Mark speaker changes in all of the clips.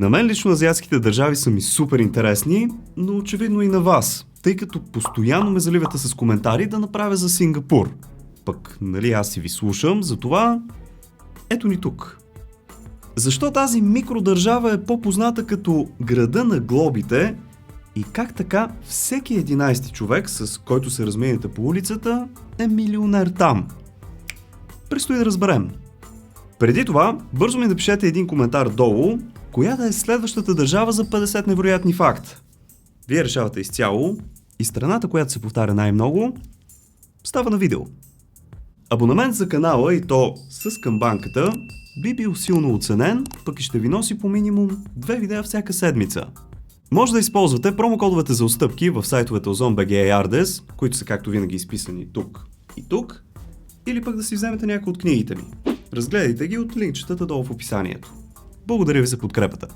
Speaker 1: На мен лично азиатските държави са ми супер интересни, но очевидно и на вас, тъй като постоянно ме заливате с коментари да направя за Сингапур. Пък, нали аз си ви слушам, затова ето ни тук. Защо тази микродържава е по-позната като града на глобите и как така всеки 11 човек, с който се разменяте по улицата, е милионер там? Предстои да разберем. Преди това, бързо ми напишете един коментар долу, коя да е следващата държава за 50 невероятни факта. Вие решавате изцяло и страната, която се повтаря най-много, става на видео. Абонамент за канала и то с камбанката би бил силно оценен, пък и ще ви носи по минимум 2 видеа всяка седмица. Може да използвате промокодовете за отстъпки в сайтовете Ozon.bg и Ardes, които са както винаги изписани тук и тук, или пък да си вземете някои от книгите ми. Разгледайте ги от линкчетата долу в описанието. Благодаря ви за подкрепата.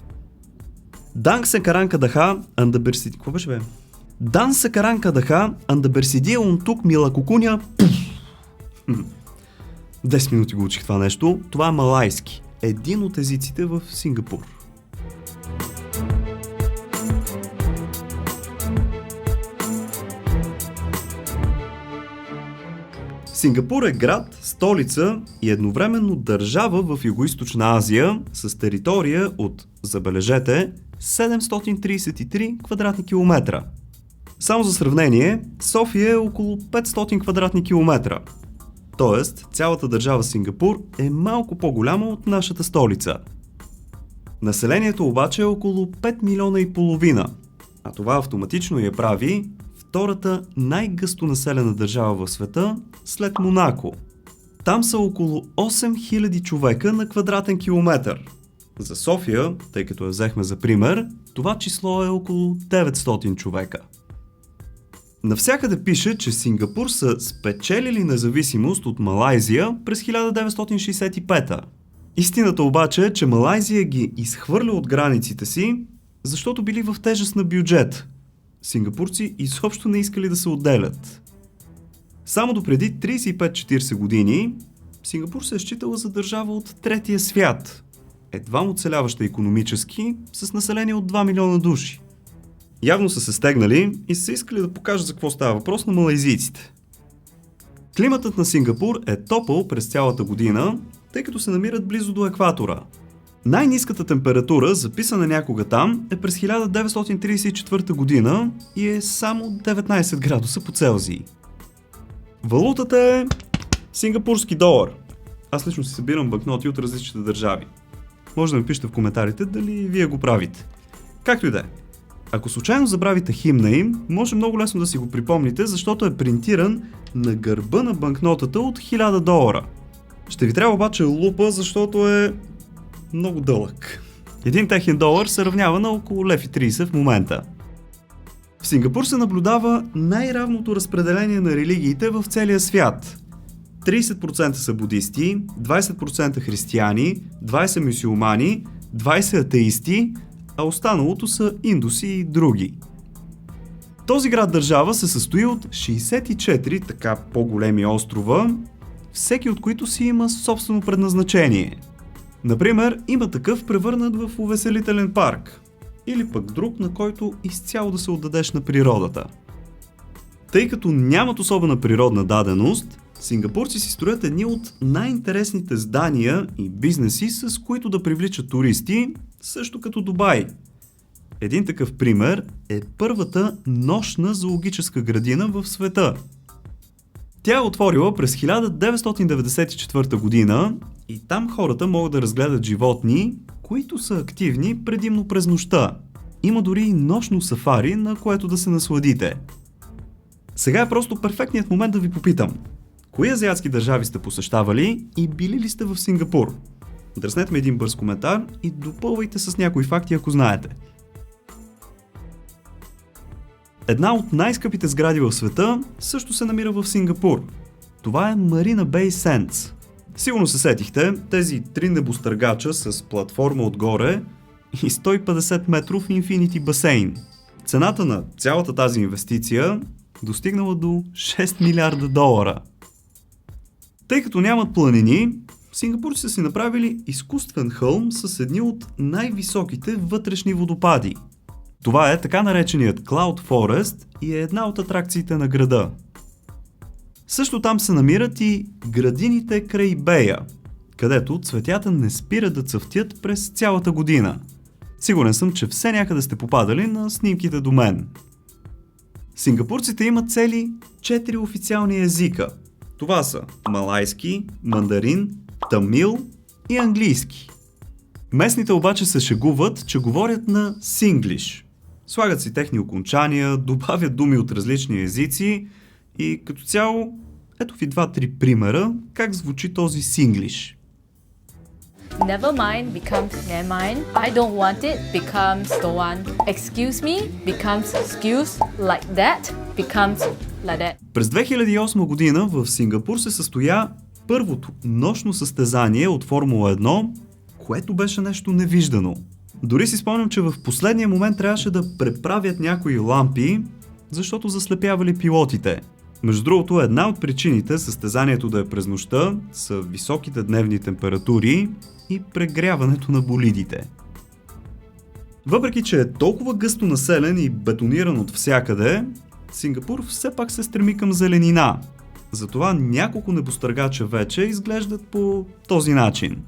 Speaker 1: Дан Секаранка Даха Андаберсиди... Какво беше бе? Дан Секаранка Даха Андаберсидия Унтук Мила Кукуня. 10 минути го учих това нещо. Това е малайски. Един от езиците в Сингапур. Сингапур е град, столица и едновременно държава в Югоизточна Азия с територия от, забележете, 733 квадратни километра. Само за сравнение, София е около 500 квадратни километра. Тоест, цялата държава Сингапур е малко по-голяма от нашата столица. Населението обаче е около 5 милиона и половина, а това автоматично я прави втората най-гъсто населена държава в света след Монако. Там са около 8000 човека на квадратен километър. За София, тъй като я взехме за пример, това число е около 900 човека. Навсякъде пише, че Сингапур са спечелили независимост от Малайзия през 1965-та. Истината обаче е, че Малайзия ги изхвърля от границите си, защото били в тежест на бюджет. Сингапурци изобщо не искали да се отделят. Само допреди 35-40 години Сингапур се е считала за държава от третия свят, едва оцеляваща икономически, с население от 2 милиона души. Явно са се стегнали и са искали да покажат за какво става въпрос на малайзийците. Климатът на Сингапур е топъл през цялата година, тъй като се намират близо до екватора. Най-ниската температура, записана някога там, е през 1934 година и е само 19 градуса по Целзий. Валутата е сингапурски долар. Аз лично си събирам банкноти от различните държави. Може да ми пишете в коментарите дали вие го правите. Както и да е. Ако случайно забравите химна им, може много лесно да си го припомните, защото е принтиран на гърба на банкнотата от $1000. Ще ви трябва обаче лупа, защото е много дълъг. Един техен долар се равнява на около 1,30 в момента. В Сингапур се наблюдава най-равното разпределение на религиите в целия свят. 30% са будисти, 20% християни, 20% мюсюлмани, 20% атеисти, а останалото са индуси и други. Този град-държава се състои от 64 така по-големи острова, всеки от които си има собствено предназначение. Например, има такъв превърнат в увеселителен парк, или пък друг, на който изцяло да се отдадеш на природата. Тъй като нямат особена природна даденост, сингапурци си строят едни от най-интересните здания и бизнеси, с които да привличат туристи, също като Дубай. Един такъв пример е първата нощна зоологическа градина в света. Тя е отворила през 1994 година и там хората могат да разгледат животни, които са активни предимно през нощта. Има дори и нощно сафари, на което да се насладите. Сега е просто перфектният момент да ви попитам. Кои азиатски държави сте посещавали и били ли сте в Сингапур? Дръснете ми един бърз коментар и допълвайте с някои факти, ако знаете. Една от най-скъпите сгради в света също се намира в Сингапур. Това е Marina Bay Sands. Сигурно се сетихте, тези 3 небостъргача с платформа отгоре и 150 метров инфинити басейн. Цената на цялата тази инвестиция достигнала до $6 милиарда. Тъй като нямат планини, Сингапурци са си направили изкуствен хълм с едни от най-високите вътрешни водопади. Това е така нареченият Cloud Forest и е една от атракциите на града. Също там се намират и градините край Бея, където цветята не спират да цъфтят през цялата година. Сигурен съм, че все някъде сте попадали на снимките до мен. Сингапурците имат цели 4 официални езика. Това са малайски, мандарин, тамил и английски. Местните обаче се шегуват, че говорят на синглиш. Слагат си техни окончания, добавят думи от различни езици и като цяло, ето ви 2-3 примера как звучи този синглиш.
Speaker 2: Never mind becomes never mind. I don't want it becomes don't want. Excuse me becomes excuse like that becomes like that.
Speaker 1: През 2008 година в Сингапур се състоя първото нощно състезание от Формула 1, което беше нещо невиждано. Дори си спомням, че в последния момент трябваше да преправят някои лампи, защото заслепявали пилотите. Между другото, една от причините състезанието да е през нощта са високите дневни температури и прегряването на болидите. Въпреки че е толкова гъсто населен и бетониран от всякъде, Сингапур все пак се стреми към зеленина. Затова няколко небостъргача вече изглеждат по този начин.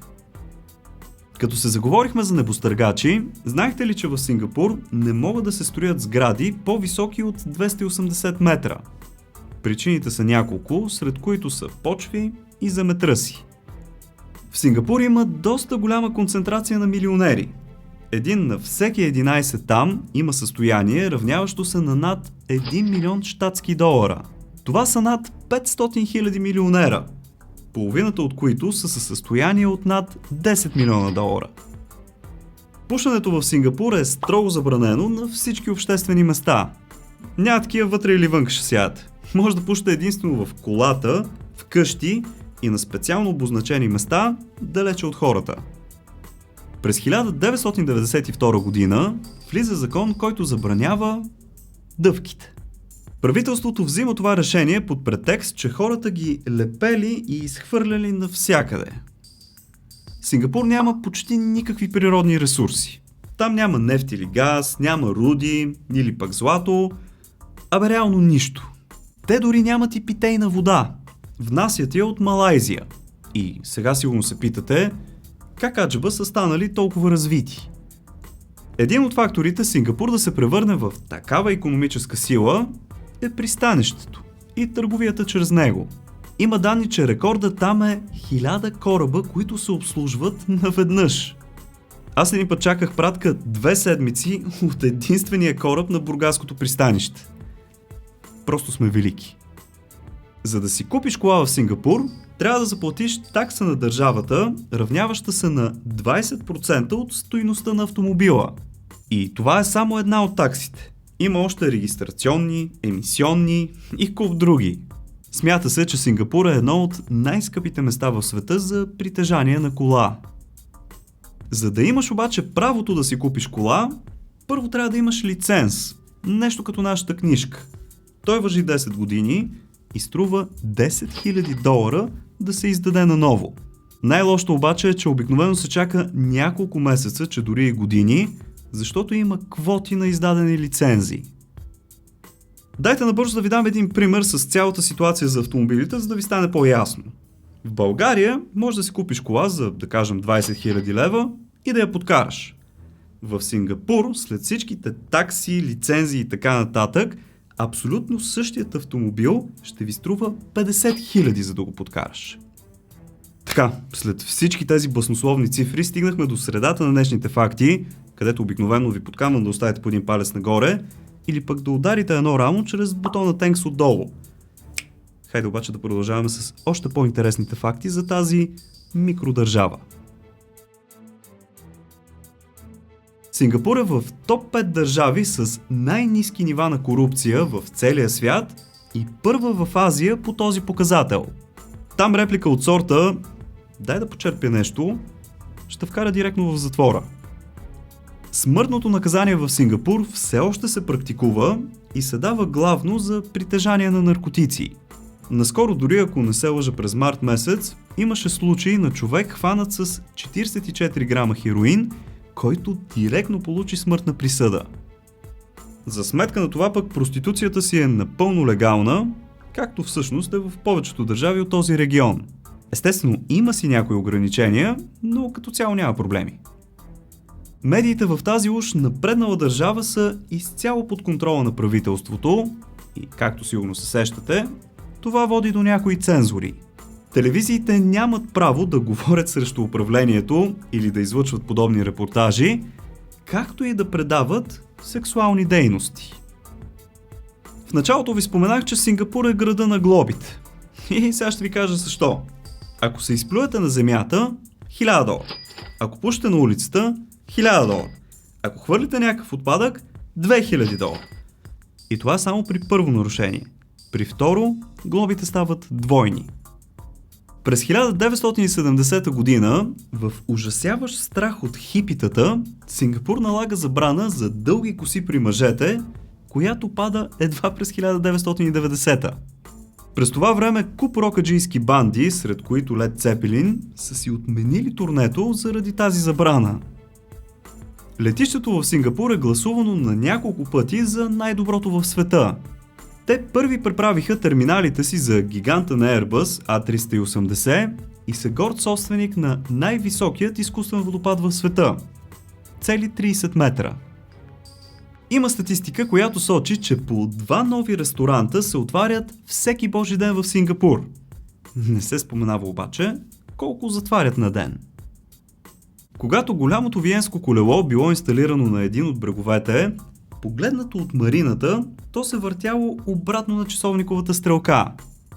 Speaker 1: Като се заговорихме за небостъргачи, знаехте ли, че в Сингапур не могат да се строят сгради по-високи от 280 метра? Причините са няколко, сред които са почви и земетръси. В Сингапур има доста голяма концентрация на милионери. Един на всеки 11 там има състояние, равняващо се на над 1 милион щатски долара. Това са над 500 хиляди милионера, половината от които са със състояние от над 10 милиона долара. Пушенето в Сингапур е строго забранено на всички обществени места. Няма такива вътре или вън ще сядат. Може да пушите единствено в колата, в къщи и на специално обозначени места, далече от хората. През 1992 година влиза закон, който забранява дъвките. Правителството взима това решение под претекст, че хората ги лепели и изхвърляли навсякъде. Сингапур няма почти никакви природни ресурси. Там няма нефт или газ, няма руди или пък злато, абе реално нищо. Те дори нямат и питейна вода. Внасят я от Малайзия. И сега сигурно се питате, как аджеба са станали толкова развити? Един от факторите Сингапур да се превърне в такава икономическа сила е пристанището и търговията чрез него. Има данни, че рекордът там е 1000 кораба, които се обслужват наведнъж. Аз един път чаках пратка 2 седмици от единствения кораб на бургаското пристанище. Просто сме велики. За да си купиш кола в Сингапур, трябва да заплатиш такса на държавата, равняваща се на 20% от стойността на автомобила. И това е само една от таксите. Има още регистрационни, емисионни и куп други. Смята се, че Сингапур е едно от най-скъпите места в света за притежание на кола. За да имаш обаче правото да си купиш кола, първо трябва да имаш лиценз, нещо като нашата книжка. Той важи 10 години и струва 10 000 долара да се издаде наново. Най-лошото обаче е, че обикновено се чака няколко месеца, че дори и години, защото има квоти на издадени лицензии. Дайте набързо да ви дам един пример с цялата ситуация за автомобилите, за да ви стане по-ясно. В България може да си купиш кола за, да кажем, 20 000 лева и да я подкараш. В Сингапур, след всичките такси, лицензии и така нататък, абсолютно същият автомобил ще ви струва 50 000 за да го подкараш. Така, след всички тези баснословни цифри стигнахме до средата на днешните факти, където обикновено ви подкамвам да оставите по един палец нагоре или пък да ударите едно рамо чрез бутона Thanks отдолу. Хайде обаче да продължаваме с още по-интересните факти за тази микродържава. Сингапур е в топ 5 държави с най-ниски нива на корупция в целия свят и първа в Азия по този показател. Там реплика от сорта "дай да почерпя нещо", ще вкара директно в затвора. Смъртното наказание в Сингапур все още се практикува и се дава главно за притежание на наркотици. Наскоро, дори ако не се лъжа, през март месец, имаше случай на човек хванат с 44 грама хероин, който директно получи смъртна присъда. За сметка на това пък проституцията си е напълно легална, както всъщност е в повечето държави от този регион. Естествено, има си някои ограничения, но като цяло няма проблеми. Медиите в тази уж напреднала държава са изцяло под контрола на правителството и, както сигурно се сещате, това води до някои цензури. Телевизиите нямат право да говорят срещу управлението или да излъчват подобни репортажи, както и да предават сексуални дейности. В началото ви споменах, че Сингапур е града на глобите. И сега ще ви кажа защо. Ако се изплюете на земята, $1000. Ако пушите на улицата, $1000. Ако хвърлите някакъв отпадък, $2000. И това само при първо нарушение. При второ, глобите стават двойни. През 1970 година, в ужасяващ страх от хипитата, Сингапур налага забрана за дълги коси при мъжете, която пада едва през 1990. През това време куп рокаджийски банди, сред които Led Zeppelin, са си отменили турнето заради тази забрана. Летището в Сингапур е гласувано на няколко пъти за най-доброто в света. Те първи преправиха терминалите си за гиганта на Airbus A380 и са горд собственик на най-високият изкуствен водопад в света – цели 30 метра. Има статистика, която сочи, че по 2 нови ресторанта се отварят всеки божи ден в Сингапур. Не се споменава обаче колко затварят на ден. Когато голямото виенско колело било инсталирано на един от бреговете, погледнато от марината, то се въртяло обратно на часовниковата стрелка.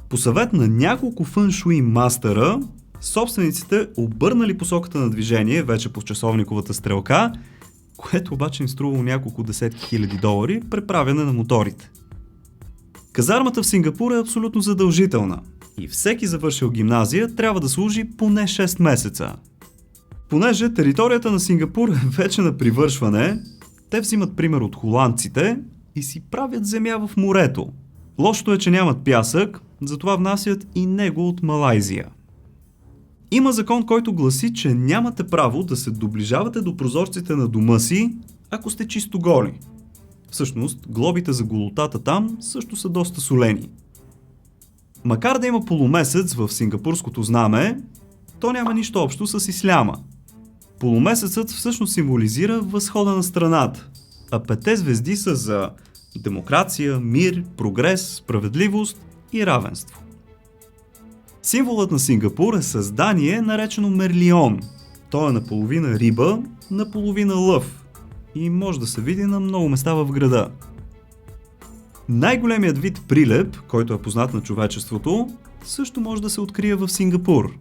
Speaker 1: По съвет на няколко фъншуи мастера, собствениците обърнали посоката на движение вече по часовниковата стрелка, което обаче им струвало няколко десетки хиляди долари преправяне на моторите. Казармата в Сингапур е абсолютно задължителна и всеки завършил гимназия трябва да служи поне 6 месеца. Понеже територията на Сингапур е вече на привършване, те взимат пример от холандците и си правят земя в морето. Лошото е, че нямат пясък, затова внасят и него от Малайзия. Има закон, който гласи, че нямате право да се доближавате до прозорците на дома си, ако сте чисто голи. Всъщност, глобите за голотата там също са доста солени. Макар да има полумесец в сингапурското знаме, то няма нищо общо с исляма. Полумесецът всъщност символизира възхода на страната, а 5 звезди са за демокрация, мир, прогрес, справедливост и равенство. Символът на Сингапур е създание, наречено мерлион. Той е наполовина риба, наполовина лъв и може да се види на много места в града. Най-големият вид прилеп, който е познат на човечеството, също може да се открие в Сингапур.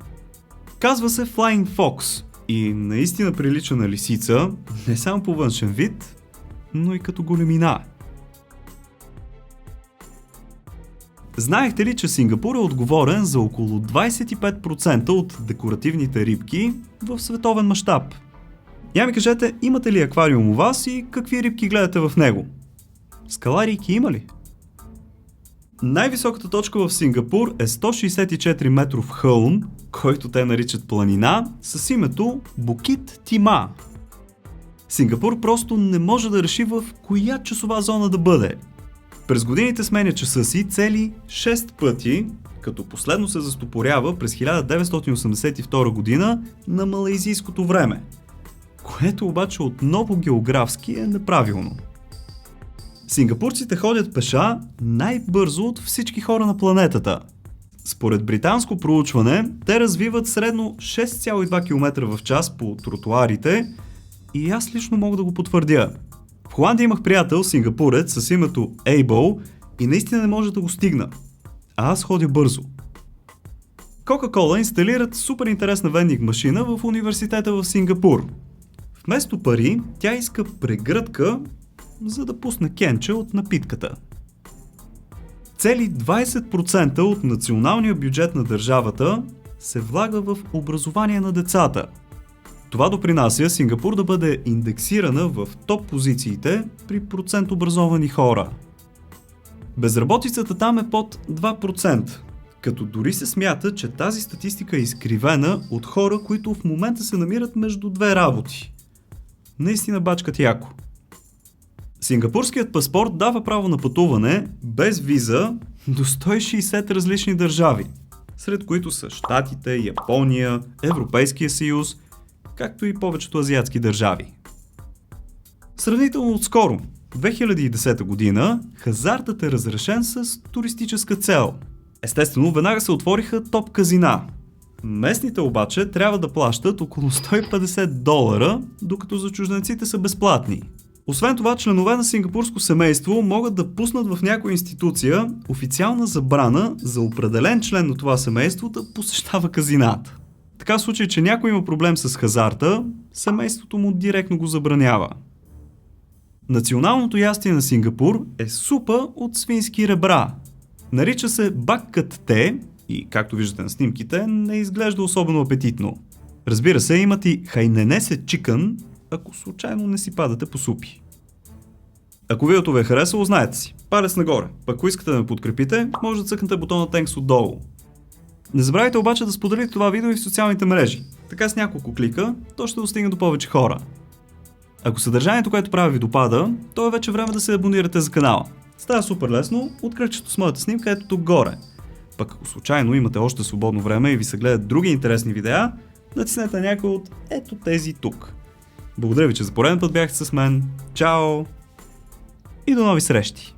Speaker 1: Казва се Flying Fox и наистина прилича на лисица, не само по външен вид, но и като големина. Знаехте ли, че Сингапур е отговорен за около 25% от декоративните рибки в световен мащаб? Я ми кажете, имате ли аквариум у вас и какви рибки гледате в него? Скаларийки има ли? Най-високата точка в Сингапур е 164 метров хълм, който те наричат планина, с името Букит Тима. Сингапур просто не може да реши в коя часова зона да бъде. През годините сменя часа си цели 6 пъти, като последно се застопорява през 1982 година на малайзийското време, което обаче отново географски е неправилно. Сингапурците ходят пеша най-бързо от всички хора на планетата. Според британско проучване, те развиват средно 6,2 км в час по тротуарите и аз лично мога да го потвърдя. В Холандия имах приятел, сингапурец, с името Ейбъл и наистина не може да го стигна. А аз ходя бързо. Coca-Cola инсталират супер интересна вендинг машина в университета в Сингапур. Вместо пари, тя иска прегръдка, за да пусне кенче от напитката. Цели 20% от националния бюджет на държавата се влага в образование на децата. Това допринася Сингапур да бъде индексирана в топ позициите при процент образовани хора. Безработицата там е под 2%, Като дори се смята, че тази статистика е изкривена от хора, които в момента се намират между две работи. Наистина бачкат яко. Сингапурският паспорт дава право на пътуване без виза до 160 различни държави, сред които са Щатите, Япония, Европейския съюз, както и повечето азиатски държави. Сравнително отскоро, 2010 година, хазартът е разрешен с туристическа цел. Естествено, веднага се отвориха топ казина. Местните обаче трябва да плащат около $150, докато за чужденците са безплатни. Освен това, членове на сингапурско семейство могат да пуснат в някоя институция официална забрана за определен член на това семейство да посещава казината. Така в случай, че някой има проблем с хазарта, семейството му директно го забранява. Националното ястие на Сингапур е супа от свински ребра. Нарича се бак кат те и, както виждате на снимките, не изглежда особено апетитно. Разбира се, имат и хайненесе чикън, ако случайно не си падате по супи. Ако видеото ви е харесало, знаете си, палец нагоре. Пък ако искате да ме подкрепите, може да цъкнете бутона Thanks отдолу. Не забравяйте обаче да споделите това видео и в социалните мрежи. Така с няколко клика, то ще достигне до повече хора. Ако съдържанието, което правя, ви допада, то е вече време да се абонирате за канала. Става супер лесно от кръгчето с моята снимка ето тук горе. Пък ако случайно имате още свободно време и ви се гледат други интересни видеа, натиснете някой от ето тези тук. Благодаря ви, че за пореден път бяхте с мен. Чао! И до нови срещи!